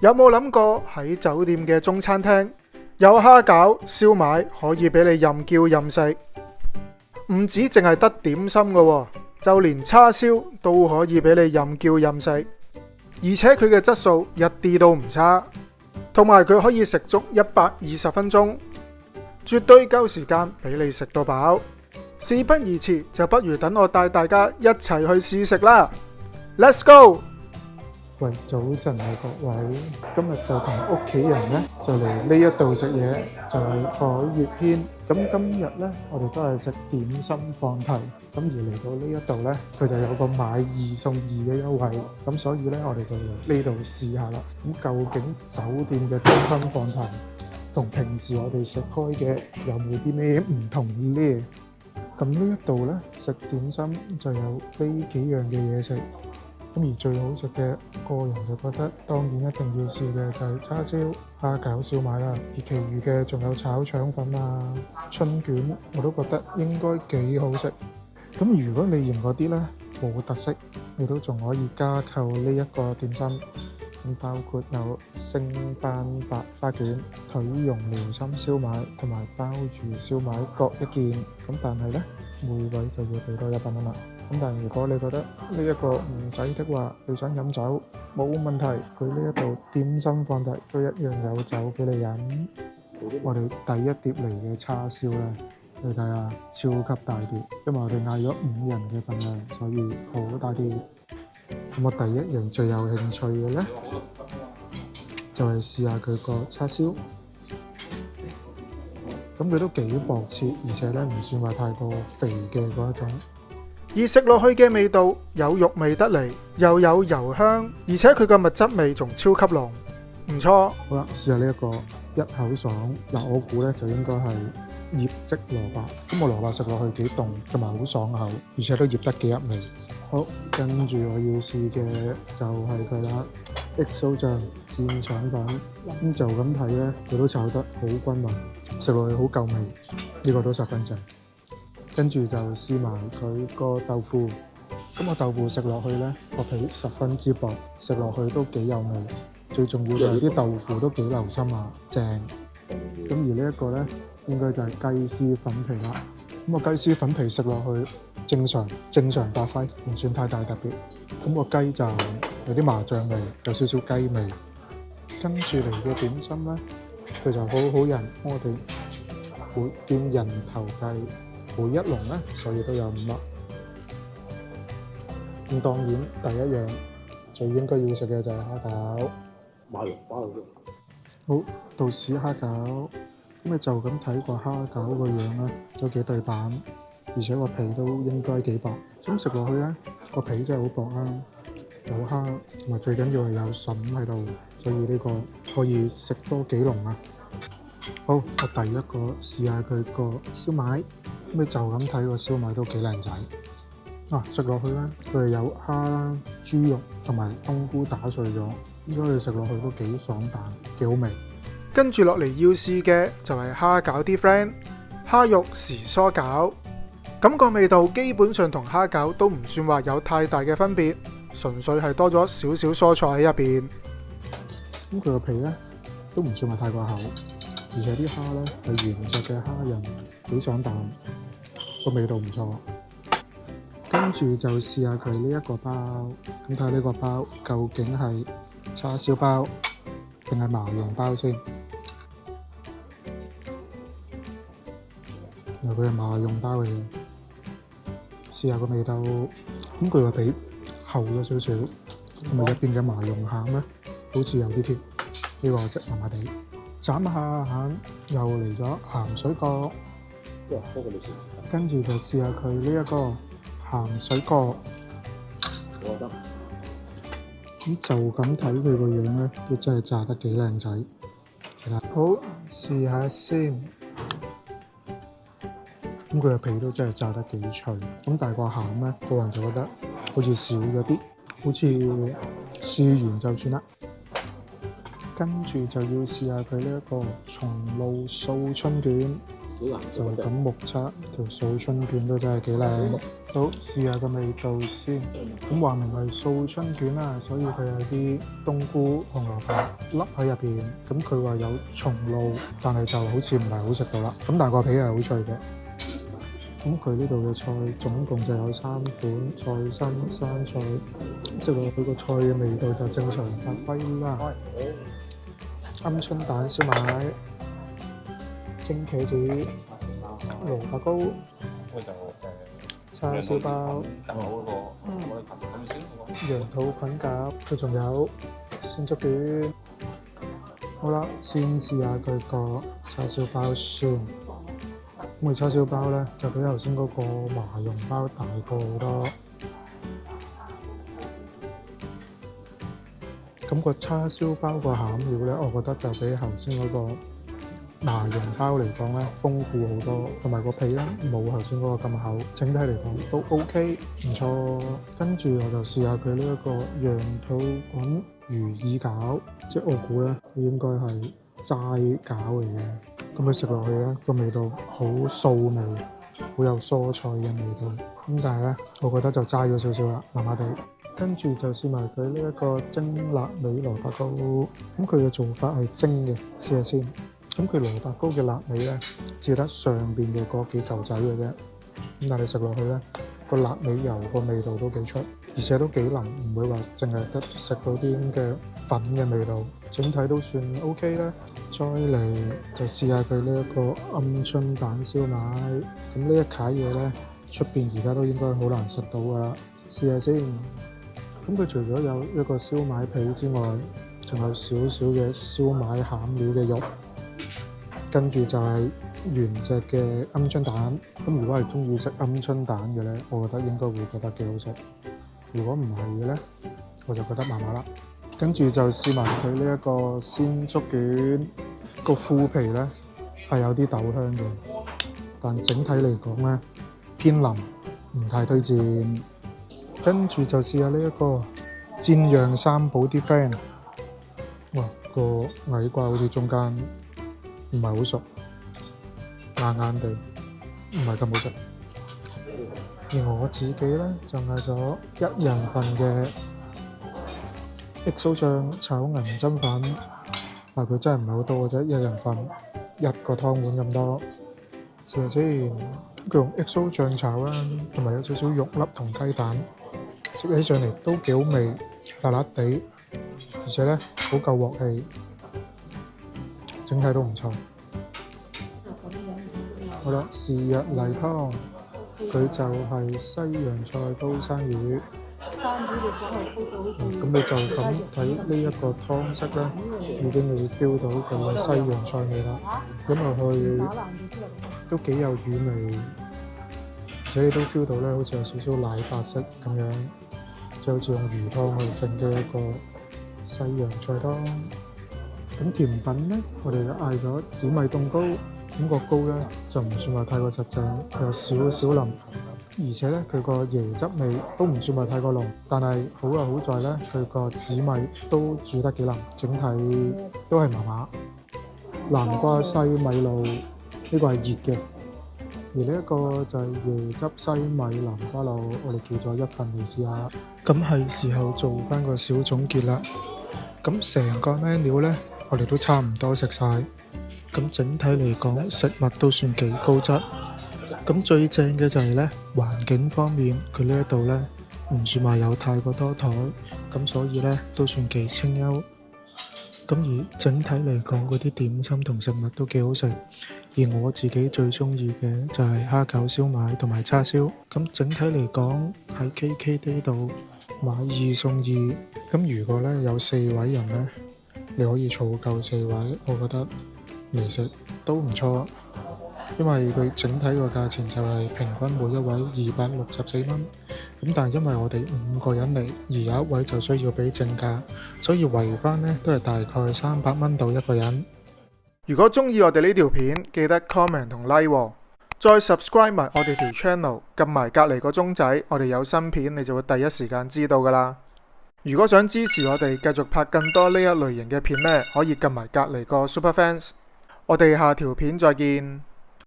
有冇諗過喺酒店嘅中餐廳有蝦餃、燒賣可以俾你任叫任食？唔止淨係得點心㗎喎，就連叉燒都可以俾你任叫任食，而且佢嘅質素一啲都唔差，同埋佢可以食足120分鐘，絕對夠時間俾你食到飽。事不宜遲，就不如等我帶大家一齊去試食啦 ！Let's go！喂，早晨啊各位，今日就同屋企人咧就嚟呢一度食嘢，就係海月軒。咁今日咧，我哋都係食點心放題。咁而嚟到呢一度咧，佢就有個買2送2嘅優惠。咁所以咧，我哋就嚟呢度試下啦。咁究竟酒店嘅點心放題同平時我哋食開嘅有冇啲咩唔同呢？咁呢一度咧食點心就有呢幾樣嘅嘢食。咁而最好食嘅，個人就覺得當然一定要試嘅就係叉燒、蝦餃、燒賣啦。而其餘嘅仲有炒腸粉啊、春卷，我都覺得應該幾好食。咁如果你嫌嗰啲呢冇特色，你都仲可以加購呢一個點心。咁包括有星斑白花卷、腿蓉遼參燒賣同埋鮑魚燒賣各一件。咁但係呢，每位就要俾多100蚊啦。咁但係如果你覺得呢一個唔使的話，你想飲酒冇問題，佢呢一度點心放題都一樣有酒俾你飲。我哋第一碟嚟嘅叉燒咧，你睇下超級大碟，因為我哋嗌咗5人嘅份量，所以好大碟。咁我第一樣最有興趣嘅咧，就係試下佢個叉燒。咁佢都幾薄切，而且咧唔算話太過肥嘅嗰一種。而食落去嘅味道有肉味得嚟，又有油香，而且佢嘅物質味仲超級濃，唔錯。好啦，試下呢一個一口爽。嗱，我估咧就應該係醃漬蘿蔔。咁我蘿蔔食落去幾凍，同埋好爽口，而且都醃得幾入味。好，跟住我要試嘅就係佢啦，XO 醬煎腸粉。咁就咁睇咧，佢都炒得好均勻，食落去好夠味，呢個都十分正。跟住就試埋佢個豆腐，咁個豆腐食落去呢，個皮十分之薄，食落去都幾有味。最重要嘅係啲豆腐都幾流心啊，正。咁而呢一個呢，應該就係雞絲粉皮啦。咁個雞絲粉皮食落去正常發揮，唔算太大特別。咁個雞就有啲麻醬味，有少少雞味。跟住嚟嘅點心呢，佢就好人，我哋會斷人頭計。每一籠咧，所以都有5粒。咁當然第一樣最應該要食嘅就係蝦餃。馬蓉包咗。好，到試蝦餃。咁你就咁睇個蝦餃個樣咧，都幾對版，而且個皮都應該幾薄。咁食落去咧，個皮真係好薄啦，有蝦，同埋最緊要係有筍喺度，所以呢個可以食多幾籠啊。好，我第一個試下佢個燒賣。咁你就咁睇個燒賣都幾靚仔。食落去咧，佢係有蝦啦、豬肉同埋冬菇打碎咗，應該你食落去都幾爽彈，幾好味。跟住落嚟要試嘅就係蝦餃啲 friend，蝦肉時蔬餃，咁個味道基本上同蝦餃都唔算話有太大嘅分別，純粹係多咗少少蔬菜喺入邊。咁佢個皮咧都唔算話太過厚，而且啲蝦咧係原隻嘅蝦仁，幾爽彈，個味道唔錯。跟住就試下佢呢一個包，咁睇下呢個包究竟係叉燒包定係麻蓉包先。佢係麻蓉包嚟嘅，試下個味道。咁佢個皮厚咗少少，咁入邊嘅麻蓉餡咧，好似有啲甜，呢個即麻麻地。眨下眼又嚟咗鹹水角，跟住就試下佢呢一個鹹水角。咁就咁睇佢個樣咧，都真係炸得幾靚仔。係啦，好，試下先。咁佢個皮都真係炸得幾脆。咁但係個餡咧，個人就覺得好似少咗啲，好似試完就算啦。跟住就要試下佢呢一個松露素春卷。就咁目測條素春卷都真係幾靚。好，試下個味道先。咁話明係素春卷啦，所以佢有啲冬菇、紅蘿蔔粒喺入邊。咁佢話有松露，但係就好似唔係好食到啦。咁但係個皮係好脆嘅。咁佢呢度嘅菜總共就有3款菜心、生菜，食落去個菜嘅味道就正常發揮啦。鵪鶉蛋燒賣、蒸茄子、蘿蔔糕、叉燒包、羊肚菌夾，佢仲有鮮竹卷。好啦，先試下佢個叉燒包先。咁個叉燒包咧就比頭先嗰個麻蓉包大個好多。咁個叉燒包個餡料咧，我覺得就比頭先嗰個麻蓉包嚟講咧豐富好多，同埋個皮咧冇頭先嗰個咁厚，整體嚟講都 OK 唔錯。跟住我就試下佢呢一個羊肚菌魚耳餃，即係我估咧應該係齋餃嚟嘅。咁佢食落去咧個味道好素味，好有蔬菜嘅味道。咁但係咧，我覺得就齋咗少少啦，麻麻地。跟住就試埋佢呢一個蒸臘味蘿蔔糕。咁佢嘅做法係蒸嘅，試下先。咁佢蘿蔔糕嘅臘味咧，只得上邊嘅嗰幾嚿仔嘅啫。咁但係你食落去咧，個臘味油個味道都幾出，而且都幾腍，唔會話淨係得食到啲咁嘅粉嘅味道。整體都算 OK 啦。再嚟就試下佢呢一個鵪鶉蛋燒賣。咁呢一攤嘢咧，出邊而家都應該好難食到噶啦。試下先。咁佢除咗有一個燒賣皮之外，仲有少少嘅燒賣餡料嘅肉。跟住就係原隻嘅鵪鶉蛋。咁如果係中意食鵪鶉蛋嘅咧，我覺得應該會覺得幾好食。如果唔係嘅咧，我就覺得麻麻啦。跟住就試埋佢呢一個鮮竹卷，個麩皮咧係有啲豆香嘅，但整體嚟講咧偏腍，唔太推薦。跟住就試下呢一個煎釀三寶啲 friend。哇，個矮瓜好似中間唔係好熟，硬硬地，唔係咁好食。而我自己咧就嗌咗1人份嘅XO醬炒銀針粉，但佢真係唔係好多嘅啫，1人份1個湯碗咁多。試下先，佢用 XO醬炒啦，同埋有少少肉粒同雞蛋，食起上嚟都幾好味，辣辣地，而且咧好夠鑊氣，整體都唔錯。好啦，是日例湯，佢就係西洋菜煲生魚。咁你就咁睇呢一個湯色咧，已經會 feel 到佢嘅西洋菜味啦。咁落去都幾有魚味，而且你都 feel 到咧，好似有少少奶白色咁樣，即係好似用魚湯去整嘅一個西洋菜湯。咁甜品咧，我哋就嗌咗紫米凍糕。咁個糕咧就唔算話太過實淨，有少少腍，而且咧佢個椰汁味都唔算話太過濃，但係好就好在咧佢個紫米都煮得幾腍，整體都係麻麻。南瓜西米露呢個係熱嘅，而呢一個就係椰汁西米南瓜露，我哋叫咗一份嚟試下。咁係時候做翻個小總結啦。咁成個 menu 咧，我哋都差唔多食晒。咁整體嚟講，食物都算幾高質。咁最正嘅就係咧，環境方面，佢呢一度咧唔算話有太過多台，咁所以咧都算幾清幽。咁而整體嚟講，嗰啲點心同食物都幾好食。而我自己最中意嘅就係蝦餃燒賣同埋叉燒。咁整體嚟講，喺 KKday 度買2送2。咁如果咧有4位人咧，你可以儲夠4位，我覺得嚟食都唔錯，因為佢整體個價錢就係平均每一位264蚊，咁但係因為我哋5個人嚟，而有一位就需要俾正價，所以圍翻呢都係大概300蚊到一個人。如果中意我哋呢條片，記得 comment 同 like 喎，再 subscribe 埋我哋條 channel， 撳埋隔離個鐘仔，我哋有新片你就會第一時間知道噶啦。如果想支持我哋繼續拍更多呢一類型嘅片呢，可以撳埋隔離個 Super Fans。我哋下條片再見。